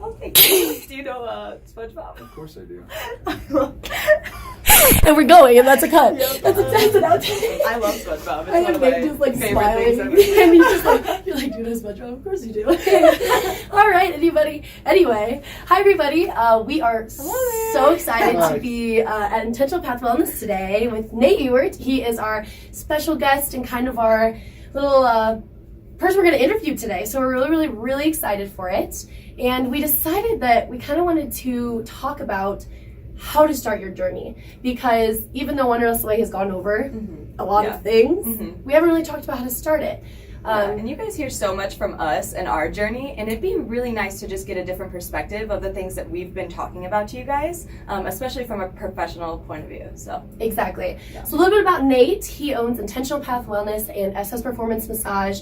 Oh, thank you. Do you know SpongeBob? Of course I do. And we're going, and that's a cut. Yep. That's an outtake. I love SpongeBob. It's I one have of my Nick just like favorite smiling, things and ever. he's just like, you're like, do you know SpongeBob? Of course you do. All right, anybody. Anyway, hi everybody. We are so excited to be at Intentional Path Wellness today with Nate Ewert. He is our special guest and kind of our little person we're going to interview today. So we're really excited for it. And we decided that we kind of wanted to talk about how to start your journey, because even though Wanderlust Way has gone over a lot of things, we haven't really talked about how to start it. And you guys hear so much from us and our journey, and it'd be really nice to just get a different perspective of the things that we've been talking about to you guys, especially from a professional point of view. So exactly. Yeah. So a little bit about Nate. He owns Intentional Path Wellness and SS Performance Massage.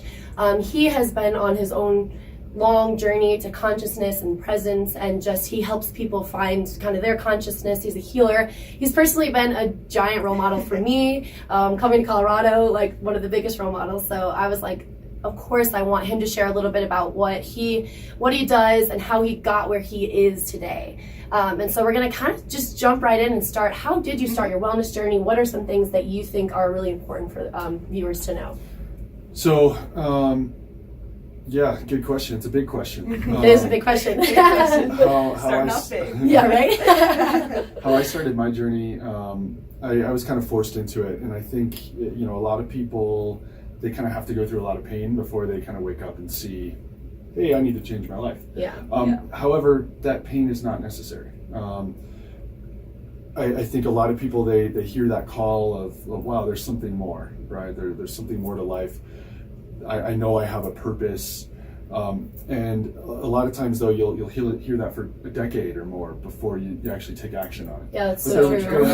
He has been on his own long journey to consciousness and presence, and just he helps people find kind of their consciousness. He's a healer. He's personally been a giant role model for me. Coming to Colorado, like one of the biggest role models. So I was like, of course I want him to share a little bit about what he does and how he got where he is today. And so we're gonna kind of just jump right in and start. How did you start your wellness journey? What are some things that you think are really important for viewers to know? So, yeah, good question. It's a big question. It is a big question. Starting off big. Yeah, right? How I started my journey, I was kind of forced into it. And I think, a lot of people, they kind of have to go through a lot of pain before they kind of wake up and see, hey, I need to change my life. Yeah. However, that pain is not necessary. I think a lot of people, they hear that call of wow, there's something more, right? There's something more to life. I know I have a purpose, and a lot of times though you'll hear that for a decade or more before you actually take action on it. Yeah, that's so true.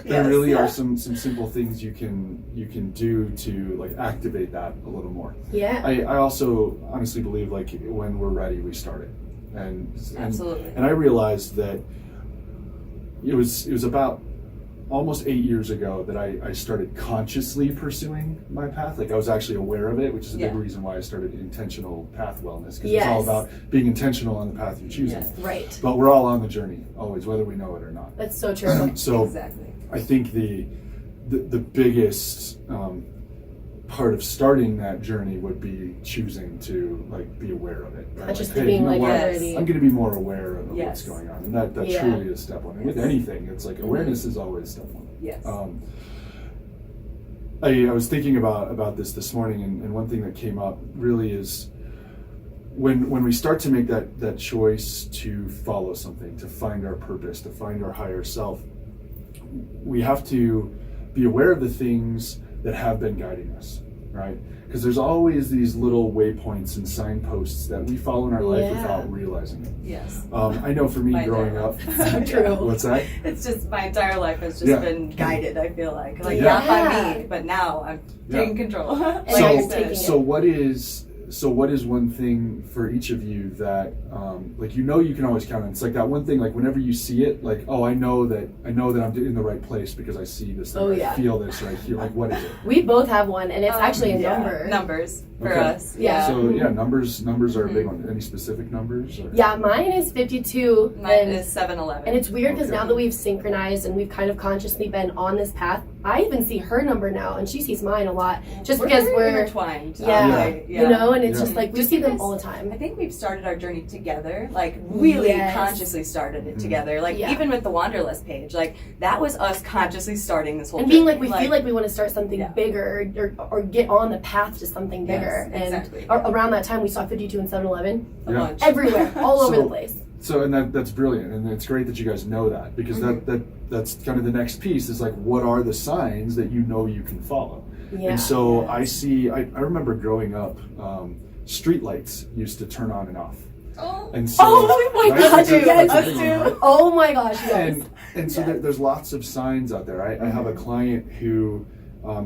There really are some simple things you can do to like activate that a little more. Yeah. I also honestly believe like when we're ready, we start it, and Absolutely. And I realized that it was about almost 8 years ago that I started consciously pursuing my path. Like I was actually aware of it, which is a big reason why I started Intentional Path Wellness, because it's all about being intentional on the path you're choosing. Yes. Right. But we're all on the journey, always, whether we know it or not. That's so true. So Exactly. I think the biggest part of starting that journey would be choosing to like be aware of it. Right? Not just like, hey, being you know like what? already. I'm going to be more aware of what's going on, and that Yeah. truly is step one. And with anything, it's like awareness is always step one. Yes. I was thinking about this morning, and one thing that came up really is when we start to make that choice to follow something, to find our purpose, to find our higher self, we have to be aware of the things that have been guiding us, right? Because there's always these little waypoints and signposts that we follow in our life without realizing it. Yes. I know for me growing up. So true. What's that? It's just my entire life has just been guided, I feel like not by me, but now I'm taking control. So what is one thing for each of you that you can always count on? It's like that one thing, like whenever you see it, like, oh, I know that I'm in the right place because I see this thing, I feel this right here. Like, what is it? We both have one, and it's actually a number. Numbers for us. Yeah. So numbers are a big one. Any specific numbers? Or? Yeah, mine is 52. Mine is 711. And it's weird because now that we've synchronized and we've kind of consciously been on this path, I even see her number now, and she sees mine a lot, just because we're intertwined. And it's just like we see them all the time. I think we've started our journey together, like really consciously started it together. Like even with the Wanderlust page, like that was us consciously starting this whole and journey. being like we feel like we want to start something bigger or get on the path to something bigger. Exactly. And around that time we saw 52 and 7-Eleven everywhere, all over the place. So and that's brilliant, and it's great that you guys know that, because that's kind of the next piece is like, what are the signs that you know you can follow? And so I remember growing up, street lights used to turn on and off. And so, oh my gosh, yes. Oh my gosh, yes. And so there's lots of signs out there. I have a client who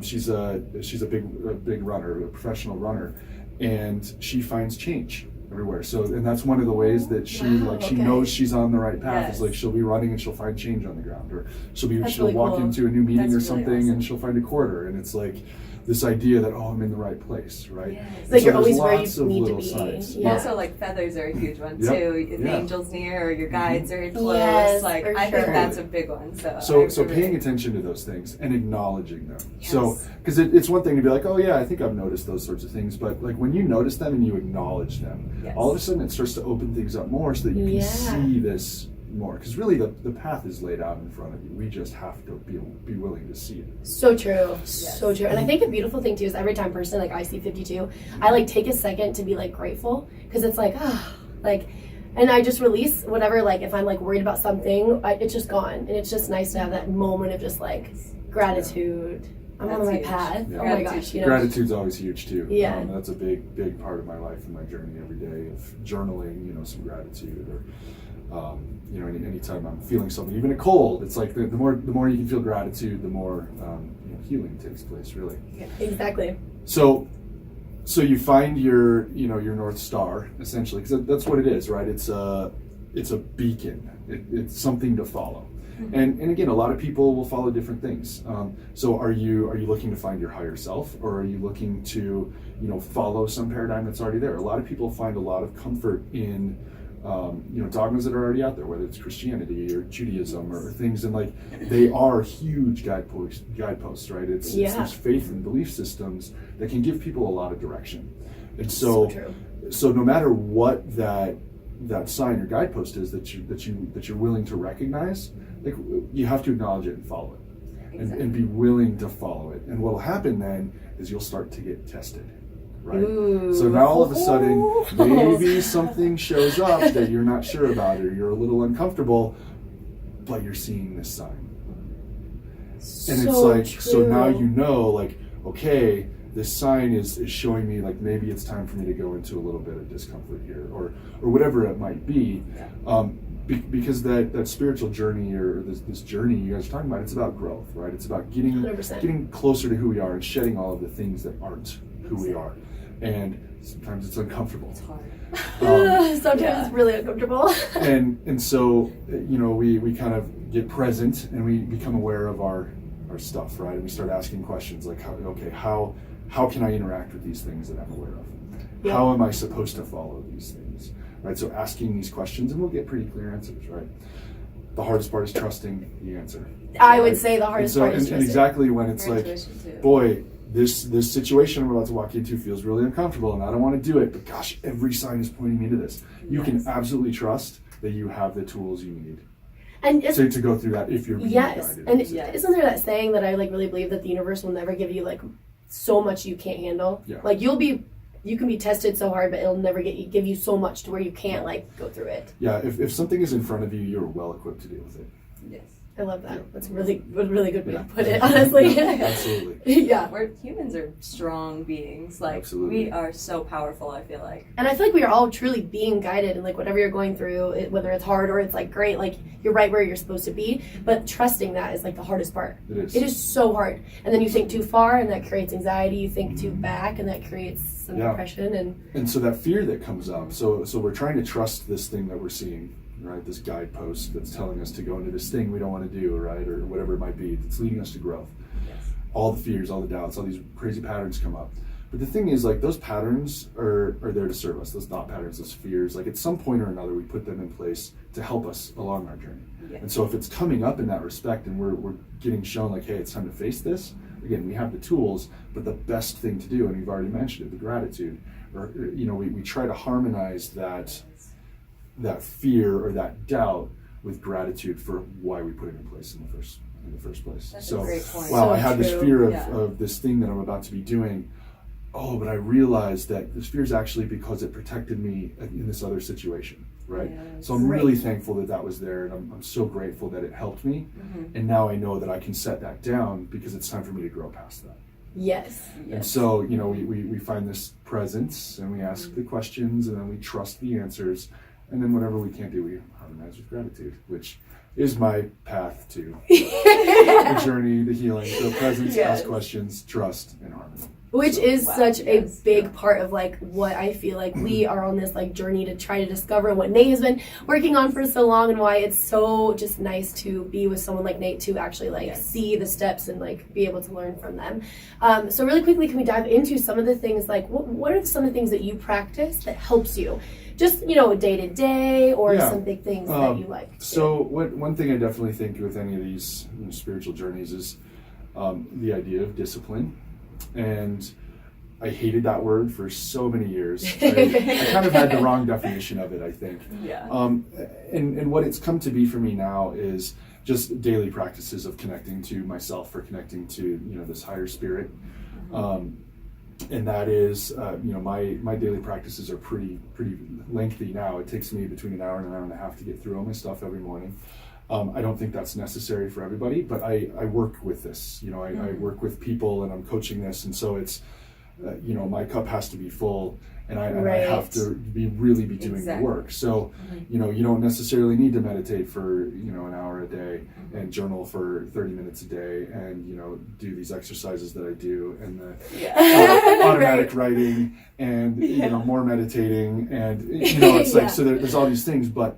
she's a big runner, a professional runner, and she finds change everywhere. So, and that's one of the ways that she she knows she's on the right path. Is like she'll be running and she'll find change on the ground, or she'll walk into a new meeting or something and she'll find a quarter, and it's like this idea that, oh, I'm in the right place, right? Yes. It's like So you're there's always where lots you of need to little be. signs. Yeah. Also, like feathers are a huge one Yep. too. If the Yeah. angel's near or your guides are close, Yes, like for I think sure. that's a big one. So So paying attention to those things and acknowledging them. So, because it's one thing to be like, oh yeah, I think I've noticed those sorts of things, but like when you notice them and you acknowledge them, Yes. all of a sudden it starts to open things up more so that you can Yeah. see this more. Because really the path is laid out in front of you. We just have to be willing to see it. So true. So true. And I think a beautiful thing too is every time personally, like I see 52, I like take a second to be like grateful because it's like, like, and I just release whatever, like if I'm like worried about something, it's just gone. And it's just nice to have that moment of just like gratitude. I'm on That's the right huge. path. Yeah. Oh my gosh, you know. Gratitude's always huge too. Yeah. That's a big part of my life and my journey every day of journaling, some gratitude or, anytime I'm feeling something, even a cold, it's like the more you can feel gratitude, the more, healing takes place really. Exactly. So you find your North Star essentially, because that's what it is, right? It's a beacon. It's something to follow. And again, a lot of people will follow different things. So are you looking to find your higher self, or are you looking to follow some paradigm that's already there? A lot of people find a lot of comfort in dogmas that are already out there, whether it's Christianity or Judaism or things, and like they are huge guideposts, right? It's these faith and belief systems that can give people a lot of direction. And so true. So no matter what that sign or guidepost is that you're willing to recognize, like you have to acknowledge it and follow it, and be willing to follow it. And what'll happen then is you'll start to get tested. Right. Ooh. So now all of a sudden, maybe something shows up that you're not sure about, or you're a little uncomfortable, but you're seeing this sign. And it's like, true. so now like, okay, this sign is showing me like maybe it's time for me to go into a little bit of discomfort here, or whatever it might be. Because that spiritual journey, or this journey you guys are talking about, it's about growth, right? It's about 100%. getting closer to who we are and shedding all of the things that aren't who we are. And sometimes it's uncomfortable. It's hard. Sometimes it's really uncomfortable. and so we kind of get present and we become aware of our stuff, right? And we start asking questions like, how can I interact with these things that I'm aware of? Yeah. How am I supposed to follow these things, right? So asking these questions, and we'll get pretty clear answers, right? The hardest part is trusting the answer. I would say the hardest part is and trusting. exactly when it's Your like, intuition, too. boy, this situation I'm about to walk into feels really uncomfortable and I don't want to do it, but gosh, every sign is pointing me to this. You can absolutely trust that you have the tools you need And to go through that if you're being guided. And Yes. isn't there that saying that I like really believe that the universe will never give you like so much you can't handle? Yeah. Like you can be tested so hard, but it'll never give you so much to where you can't like go through it. Yeah, if something is in front of you, you're well equipped to deal with it. Yes. I love that. Yeah. That's a really good way Yeah. to put it, honestly. Yeah, absolutely. Yeah. Humans are strong beings. Like Absolutely. we are so powerful, I feel like. And I feel like we are all truly being guided, and like whatever you're going through, whether it's hard or it's like great, like you're right where you're supposed to be. But trusting that is like the hardest part. It is. It is so hard. And then you think too far, and that creates anxiety. You think too back, and that creates some depression. And so that fear that comes up, so we're trying to trust this thing that we're seeing, right? This guidepost that's telling us to go into this thing we don't want to do, right? Or whatever it might be, that's leading us to growth. Yes. All the fears, all the doubts, all these crazy patterns come up. But the thing is, like, those patterns are there to serve us, those thought patterns, those fears. Like, at some point or another, we put them in place to help us along our journey. Yeah. And so if it's coming up in that respect and we're getting shown, like, hey, it's time to face this, again, we have the tools, but the best thing to do, and we've already mentioned it, the gratitude, or, we try to harmonize that fear or that doubt with gratitude for why we put it in place in the first place. That's So, a great point. wow, So I had this true. fear Yeah. of this thing that I'm about to be doing. Oh, but I realized that this fear is actually because it protected me in this other situation, right? Yes. So I'm Right. really thankful that was there, and I'm so grateful that it helped me. And now I know that I can set that down because it's time for me to grow past that. Yes. And so, we find this presence, and we ask the questions, and then we trust the answers, and then whatever we can't do, we harmonize with gratitude, which is my path to the journey, the healing. So presence, Yes. ask questions, trust, and harmony. Which is Wow, such yes, a big yeah. part of like what I feel like we are on this like journey to try to discover what Nate has been working on for so long, and why it's so just nice to be with someone like Nate to actually like Yes. see the steps and like be able to learn from them. So really quickly, can we dive into some of the things, like what are some of the things that you practice that helps you? Just, day to day, or Yeah. some big things that you like. So one thing I definitely think with any of these spiritual journeys is the idea of discipline. And I hated that word for so many years. I kind of had the wrong definition of it, I think. Yeah. And what it's come to be for me now is just daily practices of connecting to myself, or connecting to this higher spirit. And that is, my daily practices are pretty lengthy now. It takes me between an hour and an hour and a half to get through all my stuff every morning. I don't think that's necessary for everybody, but I work with this. I work with people, and I'm coaching this, and so it's, my cup has to be full, and I have to really be doing the work. So, you don't necessarily need to meditate for an hour a day and journal for 30 minutes a day, and do these exercises that I do, and the automatic writing, and more meditating, and it's like so there's all these things, but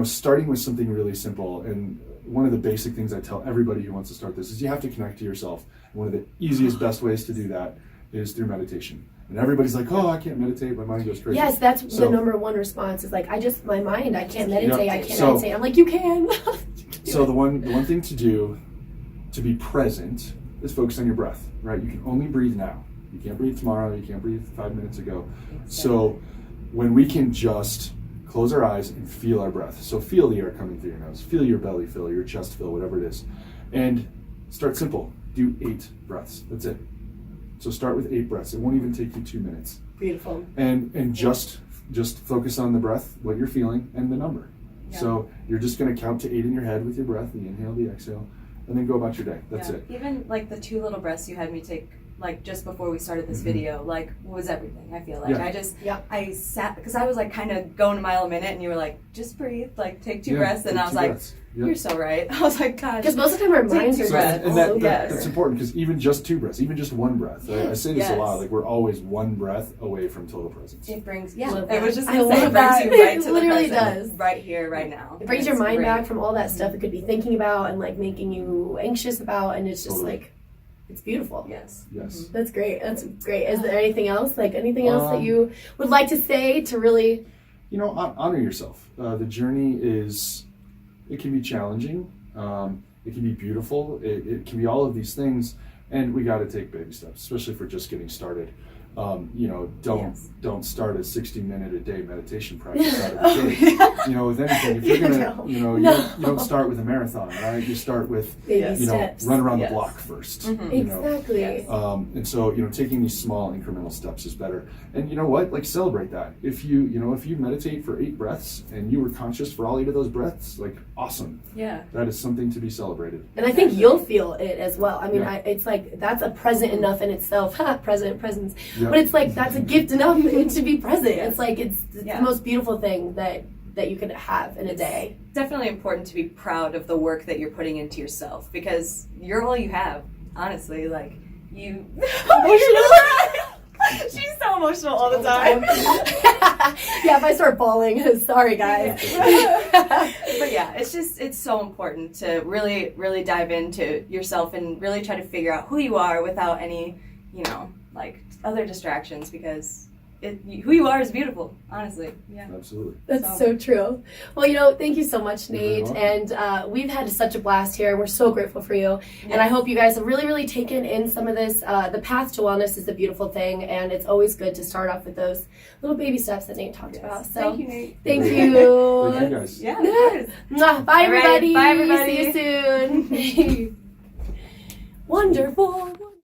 starting with something really simple. And one of the basic things I tell everybody who wants to start this is you have to connect to yourself. And one of the easiest, best ways to do that is through meditation. And everybody's like, oh, I can't meditate, my mind goes crazy. Yes, that's the number one response is like, my mind, I can't meditate, I can't meditate. I'm like, you can. So the one thing to do to be present is focus on your breath, right? You can only breathe now. You can't breathe tomorrow, you can't breathe 5 minutes ago. So when we can just close our eyes and feel our breath. So feel the air coming through your nose, feel your belly fill, your chest fill, whatever it is. And start simple. Do 8 breaths. That's it. So start with 8 breaths. It won't even take you 2 minutes. Beautiful. And just focus on the breath, what you're feeling, and the number. Yeah. So you're just going to count to 8 in your head with your breath, the inhale, the exhale, and then go about your day. That's it. Even like the 2 little breaths you had me take, like just before we started this video, like was everything. I feel like I sat, because I was like kind of going a mile a minute, and you were like, just breathe, like take 2 breaths, and I was like, you're so right. I was like, God, because most of the time our minds are breath. And that's important, because even just 2 breaths, even just 1 breath. I say this a lot. Like we're always 1 breath away from total presence. It brings it was just I love that. It brings you right to literally the present, does. right here, right now. It brings your mind back from all that stuff it could be thinking about and like making you anxious about, and it's just like, it's beautiful. Yes. That's great. That's great. Is there anything else? Like anything else that you would like to say to really? Honor yourself. The journey it can be challenging. It can be beautiful. It can be all of these things, and we got to take baby steps, especially if we're just getting started. Don't start a 60-minute a day meditation practice out of the gate. With anything, if you're gonna, you don't start with a marathon, right? You start with, baby steps. Run around the block first. Exactly. And so, taking these small incremental steps is better. And you know what? Like celebrate that. If you meditate for 8 breaths and you were conscious for all 8 of those breaths, like awesome. Yeah. That is something to be celebrated. And I think you'll feel it as well. I mean, it's like that's a present enough in itself. Presence. Yep. But it's like that's a gift enough to be present. It's like it's the most beautiful thing that you could have in a day. Definitely important to be proud of the work that you're putting into yourself, because you're all you have. Honestly, like you. She's so emotional all the time. Yeah, if I start bawling, sorry guys. But yeah, it's so important to really, really dive into yourself and really try to figure out who you are without any, like other distractions, because who you are is beautiful, honestly. Yeah, absolutely. That's so true. Well, thank you so much, Nate. And we've had such a blast here. We're so grateful for you. Yes. And I hope you guys have really, really taken in some of this. The path to wellness is a beautiful thing, and it's always good to start off with those little baby steps that Nate talked about. So thank you, Nate. Thank you. Thank you, guys. Yeah. Bye, everybody. Bye, everybody. See you soon. Wonderful.